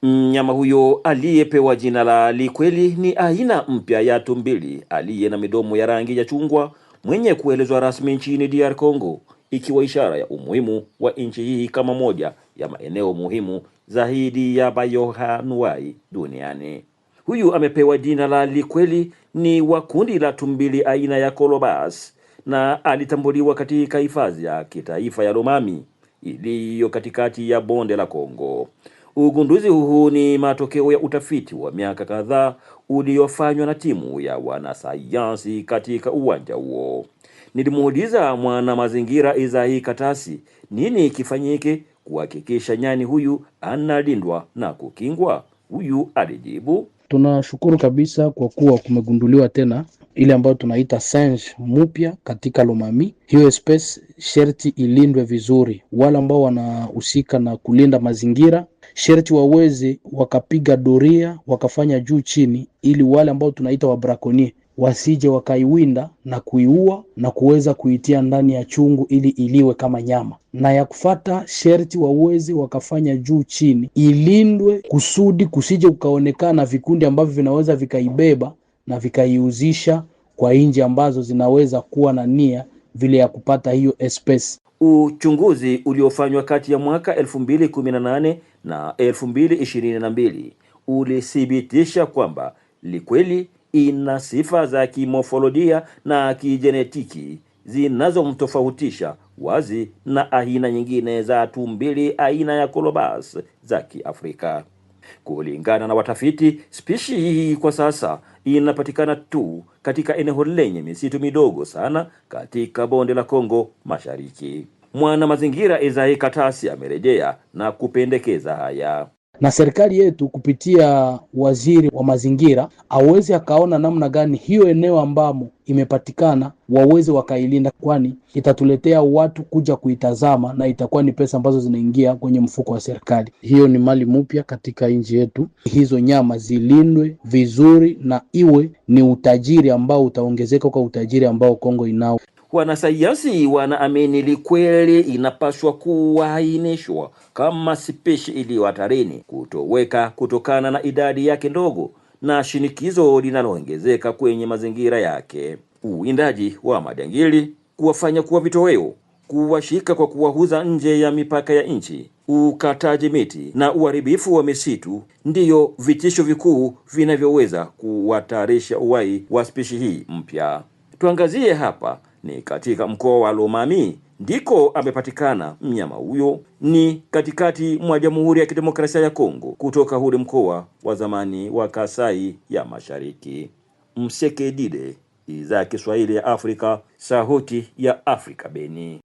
Mnyama huyo aliyepewa jina la Likweli ni aina mpya ya tumbili aliye na midomo ya rangi ya chungwa, mwenye kuelezwa rasmi nchini DR Congo, ikiwa ishara ya umuhimu wa nchi hii kama moja ya maeneo muhimu zaidi ya bioanuwai duniani. Huyu amepewa jina la Likweli ni wa kundi la tumbili aina ya Colobus na alitambuliwa katika hifadhi ya kitaifa ya Lomami iliyo katikati ya bonde la Kongo. Ugunduzi huu ni matokeo ya utafiti wa miaka kadhaa uliofanywa na timu ya wanasayansi katika uwanja huo. Nilimuuliza mwana mazingira Isahi Katasi nini kifanyike kuhakikisha nyani huyu analindwa na kukingwa. Huyu alijibu, tunashukuru kabisa kwa kuwa kumegunduliwa tena ile ambayo tunaita singe mpya katika Lomami. Hiyo space sherti ilindwe vizuri. Wale ambao wanahusika na kulinda mazingira sherti waweze wakapiga doria, wakafanya juu chini, ili wale ambao tunaita wabrakonie wasije wakaiwinda na kuiua na kuweza kuitia ndani ya chungu ili iliwe kama nyama. Na ya kufata sherti waweze wakafanya juu chini, ilindwe kusudi kusije ukaonekana vikundi ambavyo vinaweza vikaibeba na vikaiuzisha kwa nchi ambazo zinaweza kuwa na nia vile ya kupata hiyo space. Uchunguzi uliofanywa kati ya mwaka 2018 na 2022 ulithibitisha kwamba Likweli ina sifa za kimorfolojia na kijenetiki zinazomtofautisha wazi na aina nyingine za tumbili aina ya Colobus za Kiafrika. Kulingana na watafiti, spishi hii kwa sasa inapatikana tu katika eneo lenye misitu midogo sana katika bonde la Kongo Mashariki. Mwana mazingira Isahi Katasi amerejea na kupendekeza haya. Na serikali yetu kupitia waziri wa mazingira aweze akaona namna gani hiyo eneo ambamo imepatikana waweze wakailinda, kwani itatuletea watu kuja kuitazama na itakuwa ni pesa ambazo zinaingia kwenye mfuko wa serikali. Hiyo ni mali mpya katika nchi yetu. Hizo nyama zilindwe vizuri na iwe ni utajiri ambao utaongezeka kwa utajiri ambao Kongo inao. Wanasayansi wanaamini Likweli inapaswa kuainishwa kama spishi iliyo hatarini kutoweka kutokana na idadi yake ndogo na shinikizo linaloongezeka kwenye mazingira yake. Uwindaji wa majangili, kuwafanya kuwa vitoweo, kuwashika kwa kuwahuza nje ya mipaka ya nchi, ukataji miti na uharibifu wa misitu ndiyo vitisho vikuu vinavyoweza kuhatarisha uhai wa spishi hii mpya. Tuangazie hapa ni katika mkoa wa Lomami ndiko amepatikana mnyama huyo, ni katikati mwa Jamhuri ya Kidemokrasia ya Kongo, kutoka ule mkoa wa zamani wa Kasai ya Mashariki. Msekedide, Idhaa ya Kiswahili ya Afrika, Sauti ya Afrika, Beni.